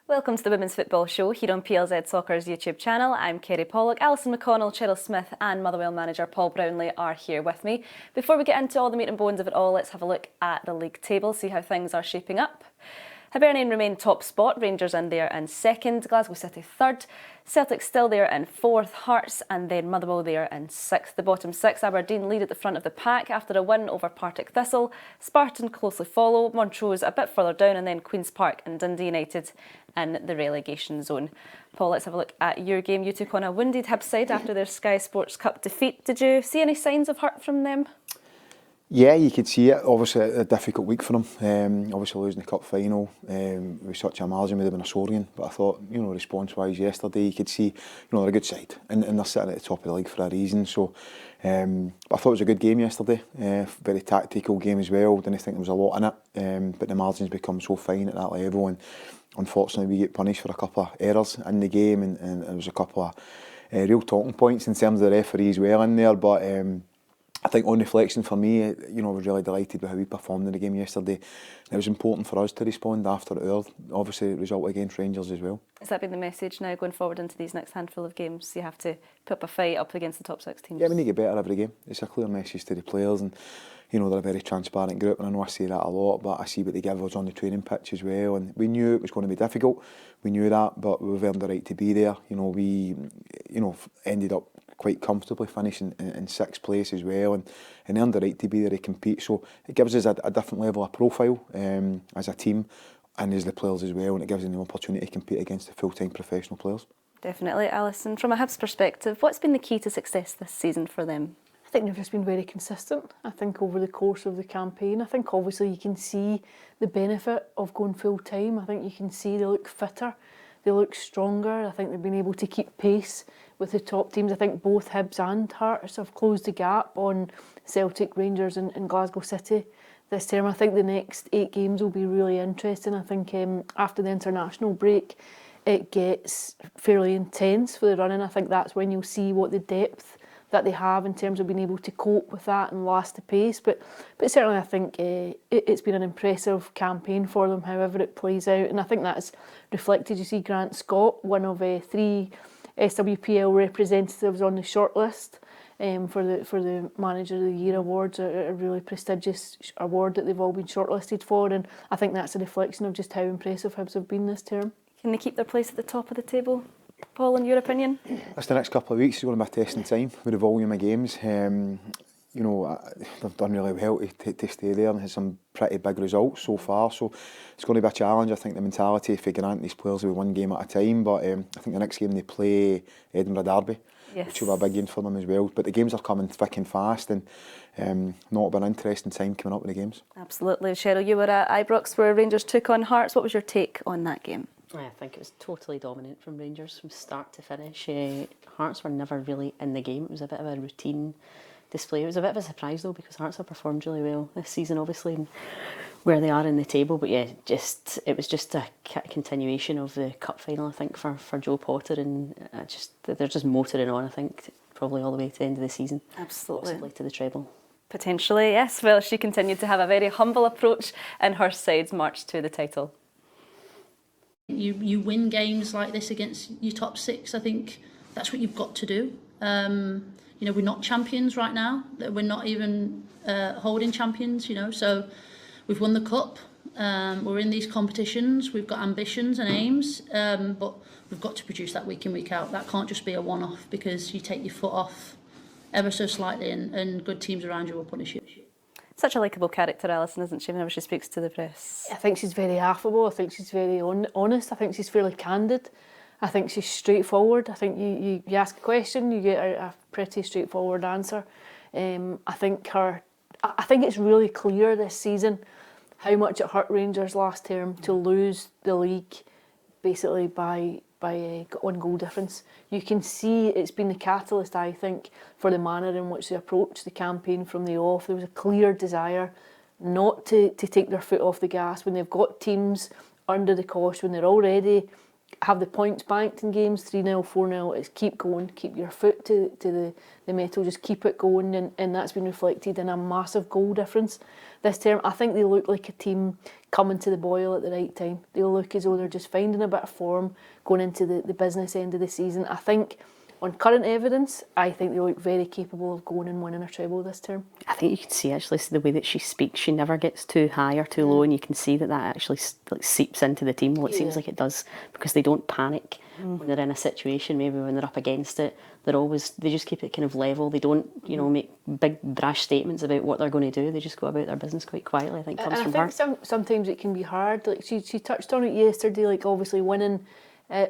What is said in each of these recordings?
Welcome to the Women's Football Show here on PLZ Soccer's YouTube channel. I'm Kerry Pollock. Alison McConnell, Cheryl Smith and Motherwell manager Paul Brownlie are here with me. Before we get into all the meat and bones of it all, let's have a look at the league table, see how things are shaping up. Hibernian remain top spot, Rangers in there in second, Glasgow City third, Celtic still there in fourth, Hearts and then Motherwell there in sixth. The bottom six, Aberdeen lead at the front of the pack after a win over Partick Thistle. Spartan closely follow, Montrose a bit further down and then Queen's Park and Dundee United in the relegation zone. Paul, let's have a look at your game. You took on a wounded Hibs side after their Sky Sports Cup defeat. Did you see any signs of hurt from them? Yeah, you could see it. Obviously, a difficult week for them. Obviously, losing the cup final with such a margin would have been a soaring. But I thought, response-wise yesterday, you could see, they're a good side and they're sitting at the top of the league for a reason. So, I thought it was a good game yesterday. Very tactical game as well. Didn't think there was a lot in it, but the margins become so fine at that level, and unfortunately, we get punished for a couple of errors in the game, and there was a couple of real talking points in terms of the referee as well in there, but. I think on reflection for me, I was really delighted with how we performed in the game yesterday. It was important for us to respond after our, obviously, result against Rangers as well. Has that been the message now going forward into these next handful of games? You have to put up a fight up against the top six teams? Yeah, we need to get better every game. It's a clear message to the players, and they're a very transparent group, and I know I say that a lot, but I see what they give us on the training pitch as well, and we knew it was going to be difficult. We knew that, but we've earned the right to be there. We ended up quite comfortably finishing in sixth place as well, and earned the right to be there to compete. So it gives us a different level of profile as a team and as the players as well, and it gives them the opportunity to compete against the full-time professional players. Definitely. Alison, from a Hibs perspective, what's been the key to success this season for them? I think they've just been very consistent. I think over the course of the campaign, I think obviously you can see the benefit of going full-time. I think you can see they look fitter, they look stronger. I think they've been able to keep pace with the top teams. I think both Hibs and Hearts have closed the gap on Celtic, Rangers and Glasgow City this term. I think the next 8 games will be really interesting. I think after the international break it gets fairly intense for the running. I think that's when you'll see what the depth that they have in terms of being able to cope with that and last the pace. But certainly I think it's been an impressive campaign for them, however it plays out. And I think that's reflected. You see Grant Scott, one of 3 SWPL representatives on the shortlist for the Manager of the Year awards, a really prestigious award that they've all been shortlisted for, and I think that's a reflection of just how impressive Hibs have been this term. Can they keep their place at the top of the table, Paul, in your opinion? That's the next couple of weeks is going to be a testing time with the volume of games. They've done really well to stay there and had some pretty big results so far, so it's going to be a challenge. I think the mentality for Grant, these players will be one game at a time, but I think the next game they play Edinburgh Derby, yes, which will be a big game for them as well. But the games are coming thick and fast, and not been an interesting time coming up with the games. Absolutely. Cheryl, you were at Ibrox where Rangers took on Hearts. What was your take on that game? I think it was totally dominant from Rangers from start to finish. Hearts were never really in the game. It was a bit of a routine display. It was a bit of a surprise though, because Hearts have performed really well this season, obviously, and where they are in the table. But yeah, it was just a continuation of the cup final, I think, for Joe Potter, and they're just motoring on. I think probably all the way to the end of the season. Absolutely. Possibly to the treble. Potentially, yes. Well, she continued to have a very humble approach in her side's march to the title. You win games like this against your top 6. I think that's what you've got to do. We're not champions right now. We're not even holding champions, so we've won the cup. We're in these competitions. We've got ambitions and aims, but we've got to produce that week in, week out. That can't just be a one-off, because you take your foot off ever so slightly and good teams around you will punish you. Such a likeable character, Alison, isn't she, whenever she speaks to the press? I think she's very affable. I think she's very honest. I think she's fairly candid. I think she's straightforward. I think you ask a question, you get a pretty straightforward answer. I think it's really clear this season how much it hurt Rangers last term to lose the league basically by 1 goal difference. You can see it's been the catalyst, I think, for the manner in which they approached the campaign from the off. There was a clear desire not to take their foot off the gas when they've got teams under the cosh, when they're already have the points banked in games, 3-0, 4-0, it's keep going, keep your foot to the metal, just keep it going, and that's been reflected in a massive goal difference this term. I think they look like a team coming to the boil at the right time. They look as though they're just finding a bit of form going into the business end of the season. I think on current evidence, I think they look very capable of going and winning a treble this term. I think you can see actually the way that she speaks, she never gets too high or too low, and you can see that actually seeps into the team. Well, it seems like it does, because they don't panic when they're in a situation, maybe when they're up against it. They just keep it kind of level. They don't, make big brash statements about what they're going to do. They just go about their business quite quietly. I think comes from her. I think sometimes it can be hard. Like she touched on it yesterday, like obviously winning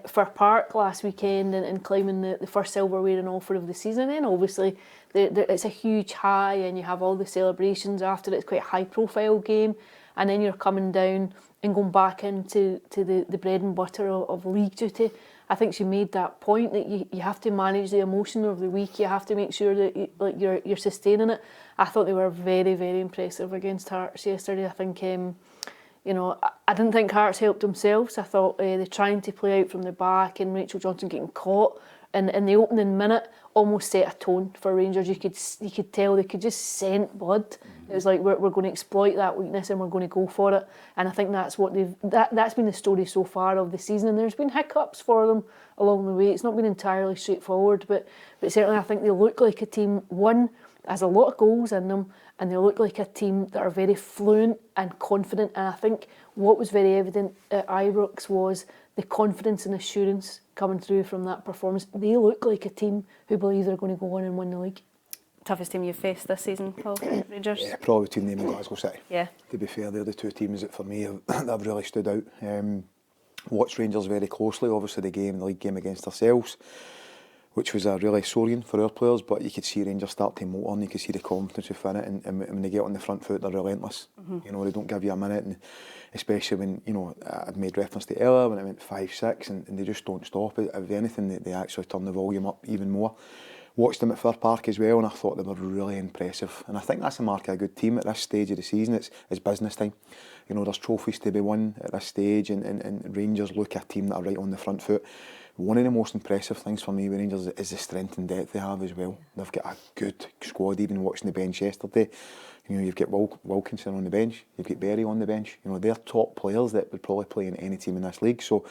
for Park last weekend and climbing the first silverware and offer of the season. And obviously it's a huge high, and you have all the celebrations after it. It's quite a high profile game, and then you're coming down and going back into the bread and butter of league duty. I think she made that point that you have to manage the emotion of the week. You have to make sure that you're sustaining it. I thought they were very, very impressive against Hearts yesterday. I think I didn't think Hearts helped themselves. I thought they're trying to play out from the back, and Rachel Johnson getting caught in the opening minute almost set a tone for Rangers. You could tell they could just scent blood. It was like we're going to exploit that weakness and we're going to go for it. And I think that's what that's been the story so far of the season. And there's been hiccups for them along the way. It's not been entirely straightforward, but certainly I think they look like a team, one, has a lot of goals in them, and they look like a team that are very fluent and confident. And I think what was very evident at Ibrox was the confidence and assurance coming through from that performance. They look like a team who believe they're going to go on and win the league. Toughest team you've faced this season, Paul? Rangers? Yeah, probably between them and Glasgow City. Yeah. To be fair, they're the two teams that for me have really stood out. Watched Rangers very closely, obviously the league game against ourselves, which was really soaring for our players, but you could see Rangers start to motor, and you could see the confidence within it, and when they get on the front foot, they're relentless. They don't give you a minute, and especially when, I've made reference to earlier, when it went 5-6, and they just don't stop it. If anything, they actually turn the volume up even more. Watched them at Fir Park as well, and I thought they were really impressive. And I think that's the mark of a good team at this stage of the season. It's business time. There's trophies to be won at this stage, and Rangers look at a team that are right on the front foot. One of the most impressive things for me with Rangers is the strength and depth they have as well. They've got a good squad. Even watching the bench yesterday, you've got Wilkinson on the bench, you've got Berry on the bench. They're top players that would probably play in any team in this league. So,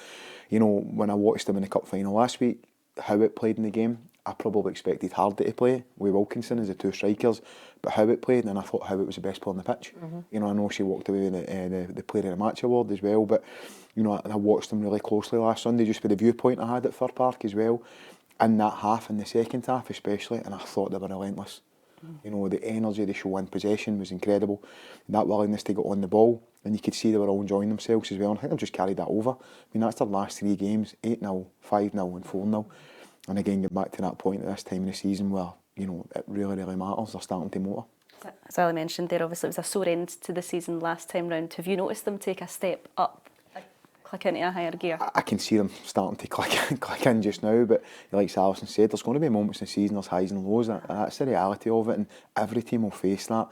when I watched them in the cup final last week, how it played in the game, I probably expected Hardy to play with Wilkinson as the two strikers, but how it played, and I thought how it was the best player on the pitch. I know she walked away with the Player of the Match award as well, but I watched them really closely last Sunday, just with the viewpoint I had at Fir Park as well, in that half, in the second half especially, and I thought they were relentless. The energy they show in possession was incredible. That willingness to get on the ball, and you could see they were all enjoying themselves as well. And I think they've just carried that over. That's their last three games: 8-0, 5-0, and 4-0. And again, get back to that point at this time of the season where it really, really matters. They're starting to motor. As Ali mentioned there, obviously it was a sore end to the season last time round. Have you noticed them take a step up, click into a higher gear? I can see them starting to click in just now, but like Alison said, there's going to be moments in the season, there's highs and lows, and that's the reality of it, and every team will face that.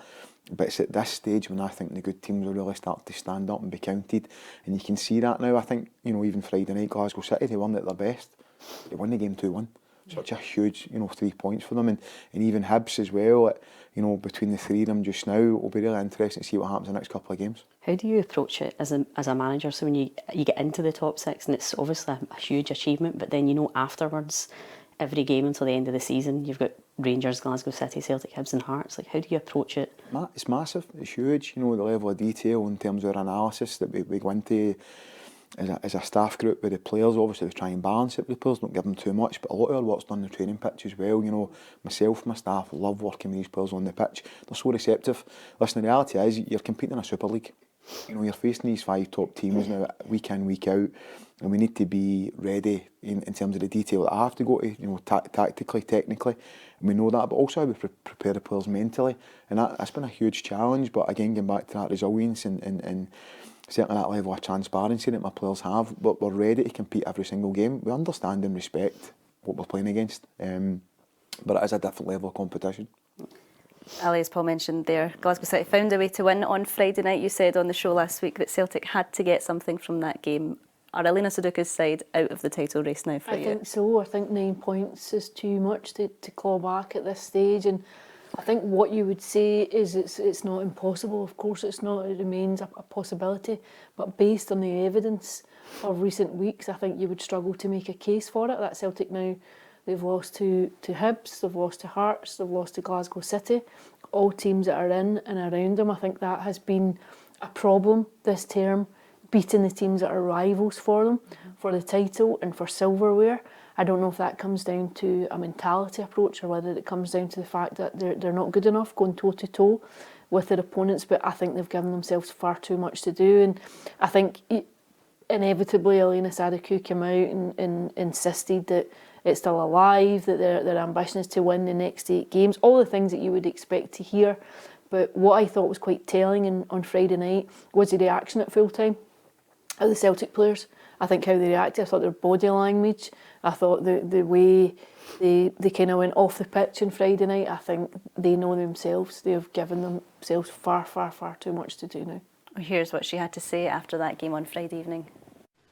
But it's at this stage when I think the good teams will really start to stand up and be counted, and you can see that now. I think, even Friday night, Glasgow City, they weren't at their best. They won the game 2-1. Such a huge, 3 points for them, and even Hibs as well. Between the three of them just now, it'll be really interesting to see what happens in the next couple of games. How do you approach it as a manager? So when you get into the top six, and it's obviously a huge achievement, but then afterwards, every game until the end of the season, you've got Rangers, Glasgow City, Celtic, Hibs and Hearts. How do you approach it? It's massive. It's huge. The level of detail in terms of our analysis that we go into as a staff group with the players. Obviously we try and balance it with the players, don't give them too much, but a lot of our work's done on the training pitch as well. Myself, my staff love working with these players on the pitch. They're so receptive. Listen, the reality is you're competing in a Super League. You're facing these 5 top teams now week in, week out, and we need to be ready in terms of the detail that I have to go to, tactically, technically, and we know that, but also how we prepare the players mentally, and that's been a huge challenge. But again, getting back to that resilience and certainly that level of transparency that my players have, but we're ready to compete every single game. We understand and respect what we're playing against, but it is a different level of competition. Ali, as Paul mentioned there, Glasgow City found a way to win on Friday night. You said on the show last week that Celtic had to get something from that game. Are Alina Sudoku's side out of the title race now for you? I think so. I think 9 points is too much to claw back at this stage, and I think what you would say is it's not impossible. Of course it's not. It remains a possibility, but based on the evidence of recent weeks, I think you would struggle to make a case for it. That Celtic now, they've lost to Hibs, they've lost to Hearts, they've lost to Glasgow City, all teams that are in and around them. I think that has been a problem this term, beating the teams that are rivals for them, for the title and for silverware. I don't know if that comes down to a mentality approach or whether it comes down to the fact that they're not good enough going toe-to-toe with their opponents, but I think they've given themselves far too much to do, and I think inevitably Alina Sudoku came out and insisted that it's still alive, that their ambition is to win the next 8 games, all the things that you would expect to hear. But what I thought was quite telling on Friday night was the reaction at full time of the Celtic players. I think how they reacted, I thought their body language, I thought the way they kind of went off the pitch on Friday night, I think they know themselves. They have given themselves far, far, far too much to do now. Here's what she had to say after that game on Friday evening.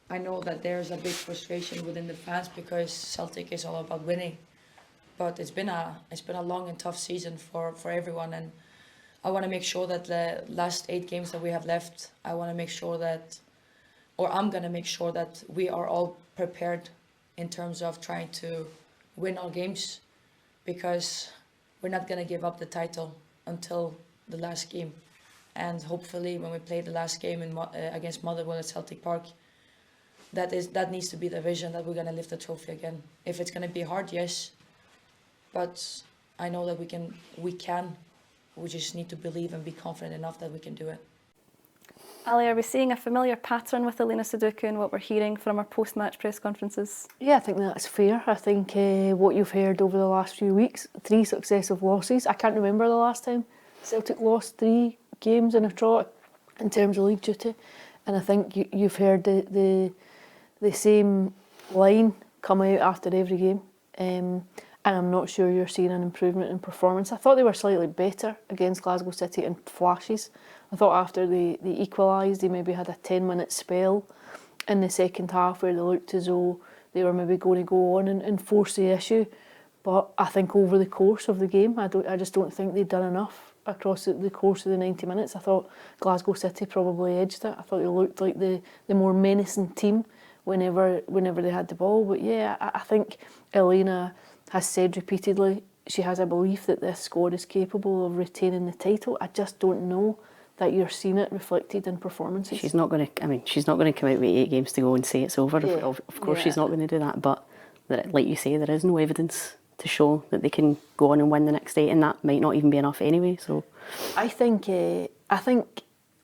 I know that there's a big frustration within the fans because Celtic is all about winning, but it's been a long and tough season for everyone, and I want to make sure that the last 8 games that we have left, I'm going to make sure that we are all prepared in terms of trying to win our games, because we're not going to give up the title until the last game. And hopefully when we play the last game against Motherwell at Celtic Park, that needs to be the vision, that we're going to lift the trophy again. If it's going to be hard, yes, but I know that we can. We just need to believe and be confident enough that we can do it. Ali, are we seeing a familiar pattern with Alina Sudoku and what we're hearing from our post-match press conferences? Yeah, I think that's fair. I think what you've heard over the last few weeks, 3 successive losses. I can't remember the last time Celtic lost 3 games in a trot in terms of league duty, and I think you've heard the same line come out after every game, and I'm not sure you're seeing an improvement in performance. I thought they were slightly better against Glasgow City in flashes. I thought after they equalised, they maybe had a 10-minute spell in the second half where they looked as though they were maybe going to go on and force the issue. But I think over the course of the game, I just don't think they'd done enough across the course of the 90 minutes. I thought Glasgow City probably edged it. I thought they looked like the more menacing team whenever they had the ball. But yeah, I think Alina has said repeatedly she has a belief that this squad is capable of retaining the title. I just don't know that you're seeing it reflected in performances. She's not going to. I mean, she's not going to come out with 8 games to go and say it's over. Yeah. Of course, she's not going to do that. But like you say, there is no evidence to show that they can go on and win the next 8, and that might not even be enough anyway. So, I think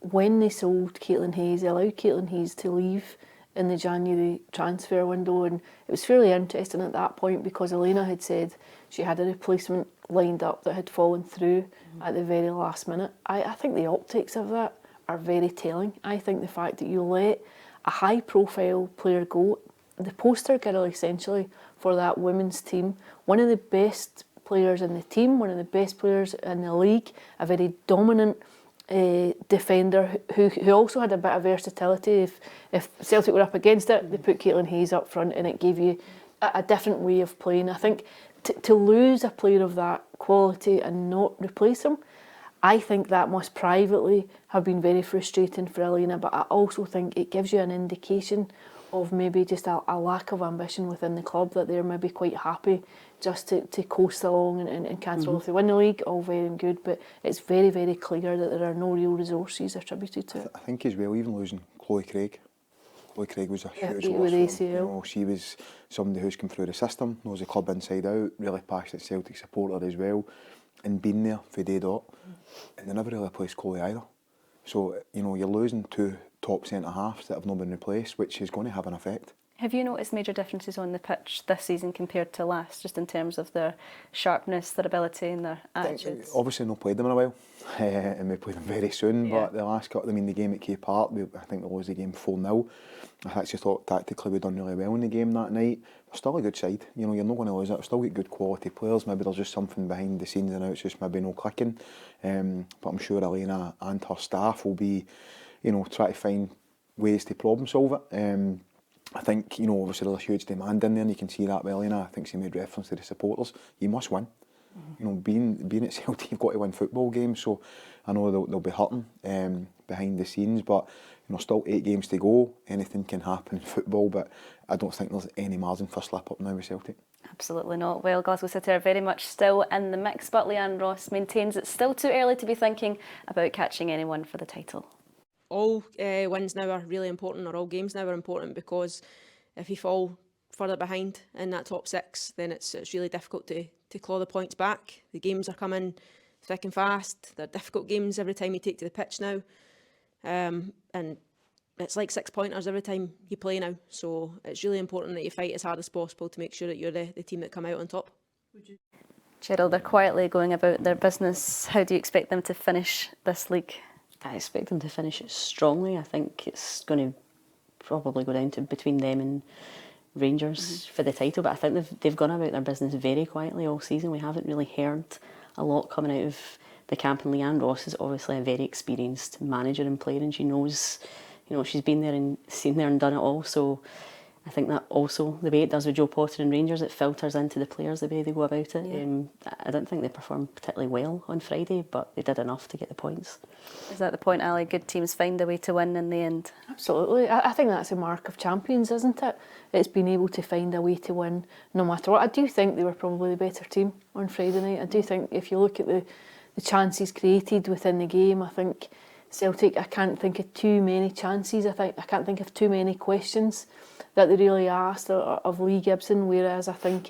when they sold Caitlin Hayes, they allowed Caitlin Hayes to leave in the January transfer window, and it was fairly interesting at that point because Alina had said she had a replacement lined up that had fallen through at the very last minute. I think the optics of that are very telling. I think the fact that you let a high profile player go, the poster girl essentially for that women's team, one of the best players in the team, one of the best players in the league, a very dominant defender who also had a bit of versatility. If Celtic were up against it, they put Caitlin Hayes up front and it gave you a different way of playing. I think to lose a player of that quality and not replace him, I think that must privately have been very frustrating for Alina, but I also think it gives you an indication of maybe just a lack of ambition within the club, that they're maybe quite happy just to coast along and cancel if they win the league, all very good, but it's very, very clear that there are no real resources attributed to it. I think as well, even losing Chloe Craig. Chloe Craig was a huge with loss for them. ACL. You know, she was somebody who's come through the system, knows the club inside out, really passionate Celtic supporter as well, and been there for day dot. And they never really replaced Chloe either. So, you know, you're losing 2 top centre-halves that have not been replaced, which is going to have an effect. Have you noticed major differences on the pitch this season compared to last, just in terms of their sharpness, their ability and their attitudes? Obviously not played them in a while, and we played them very soon, but the last couple, I mean the game at K Park, I think we lost the game 4-0. I actually thought tactically we'd done really well in the game that night. We're still a good side, you know, you're not going to lose it. We've still got good quality players, maybe there's just something behind the scenes and now it's just maybe no clicking. But I'm sure Alina and her staff will be, you know, try to find ways to problem solve it. I think, you know, obviously there's a huge demand in there, and you can see that well, you know. I think she made reference to the supporters. You must win. You know, being at Celtic, you've got to win football games, so I know they'll be hurting behind the scenes, but you know, still 8 games to go. Anything can happen in football, but I don't think there's any margin for slip up now with Celtic. Absolutely not. Well, Glasgow City are very much still in the mix, but Leanne Ross maintains it's still too early to be thinking about catching anyone for the title. All wins now are really important, or all games now are important, because if you fall further behind in that top 6, then it's really difficult to claw the points back. The games are coming thick and fast. They're difficult games every time you take to the pitch now. And it's like 6-pointers every time you play now. So it's really important that you fight as hard as possible to make sure that you're the team that come out on top. Cheryl, they're quietly going about their business. How do you expect them to finish this league? I expect them to finish it strongly. I think it's going to probably go down to between them and Rangers for the title, but I think they've gone about their business very quietly all season. We haven't really heard a lot coming out of the camp, and Leanne Ross is obviously a very experienced manager and player, and she knows, you know, she's been there and seen there and done it all. So I think that also, the way it does with Joe Potter and Rangers, it filters into the players the way they go about it. Yeah. I don't think they performed particularly well on Friday, but they did enough to get the points. Is that the point, Ali? Good teams find a way to win in the end? Absolutely. I think that's a mark of champions, isn't it? It's being able to find a way to win no matter what. I do think they were probably the better team on Friday night. I do think if you look at the chances created within the game, I think Celtic, I can't think of too many chances. I can't think of too many questions that they really asked of Lee Gibson, whereas I think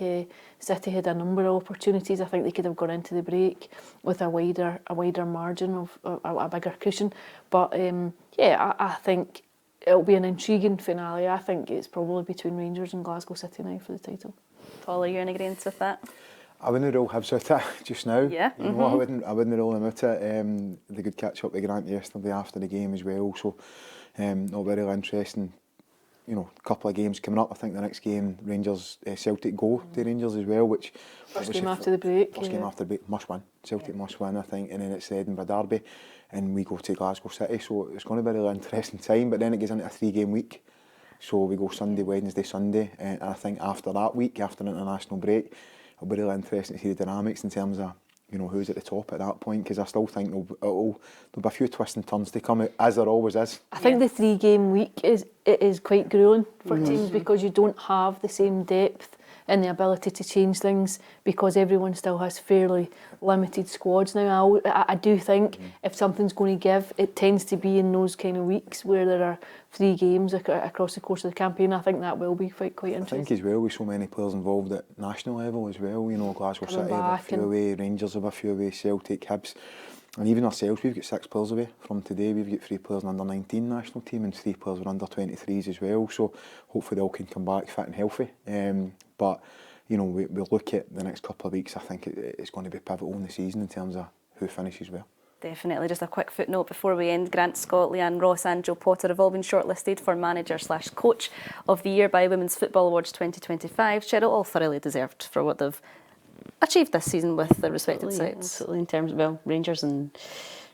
City had a number of opportunities. I think they could have gone into the break with a wider margin of a bigger cushion. But I think it'll be an intriguing finale. I think it's probably between Rangers and Glasgow City now for the title. Paul, are you in agreement with that? I wouldn't rule Hibs out it just now. Yeah. You know, I wouldn't rule them out it. They could catch up with Grant yesterday after the game as well, so not very interesting. You know, a couple of games coming up. I think the next game, Rangers, Celtic go to Rangers as well, which first game after the break. First game after the break, must win. Celtic must win, I think, and then it's the Edinburgh Derby, and we go to Glasgow City, so it's going to be a really interesting time. But then it goes into a 3-game week, so we go Sunday, Wednesday, Sunday, and I think after that week, after an international break, it'll be really interesting to see the dynamics in terms of, you know, who's at the top at that point, because I still think there'll be a few twists and turns to come out, as there always is. I think the 3-game week is quite gruelling for teams, because you don't have the same depth and the ability to change things, because everyone still has fairly limited squads now. I do think if something's going to give, it tends to be in those kind of weeks where there are 3 games across the course of the campaign. I think that will be quite interesting. I think as well, with so many players involved at national level as well, you know, Glasgow City have a few away, Rangers have a few away, Celtic, Hibs, and even ourselves, we've got 6 players away from today. We've got 3 players in under 19 national team and 3 players with under 23s as well, so hopefully they all can come back fit and healthy. But you know, we'll look at the next couple of weeks. I think it's going to be pivotal in the season in terms of who finishes well. Definitely. Just a quick footnote before we end. Grant Scott, Leanne Ross and Joe Potter have all been shortlisted for Manager/Coach of the Year by Women's Football Awards 2025. Cheryl, all thoroughly deserved for what they've achieved this season with their respective sides. Absolutely. In terms of, well, Rangers and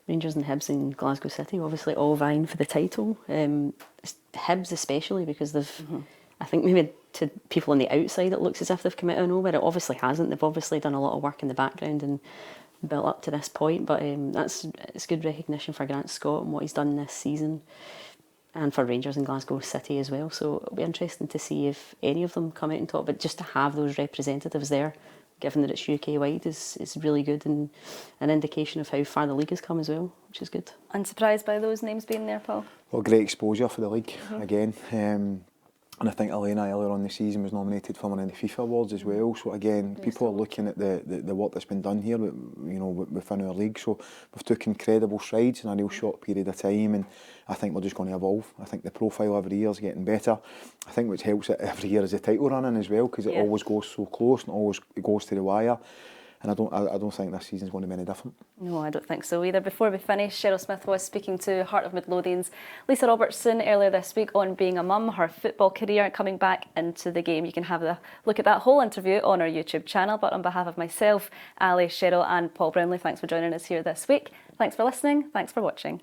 Hibs and Glasgow City obviously all vying for the title. Hibs especially, because they've, I think maybe to people on the outside it looks as if they've come out of nowhere. It obviously hasn't. They've obviously done a lot of work in the background and built up to this point, but it's good recognition for Grant Scott and what he's done this season, and for Rangers and Glasgow City as well. So it'll be interesting to see if any of them come out and top, but just to have those representatives there, given that it's UK wide, is really good, and an indication of how far the league has come as well, which is good. Unsurprised by those names being there, Paul? Well, great exposure for the league again. And I think Elena earlier on the season was nominated for one of the FIFA awards as well. So again, people are looking at the work that's been done here, you know, within our league. So we've took incredible strides in a real short period of time, and I think we're just going to evolve. I think the profile every year is getting better. I think which helps it every year is the title running as well, because it always goes so close and always goes to the wire. And I don't think this season's going to be any different. No, I don't think so either. Before we finish, Cheryl Smith was speaking to Heart of Midlothian's Lisa Robertson earlier this week on being a mum, her football career, coming back into the game. You can have a look at that whole interview on our YouTube channel. But on behalf of myself, Ali, Cheryl and Paul Brownlie, thanks for joining us here this week. Thanks for listening. Thanks for watching.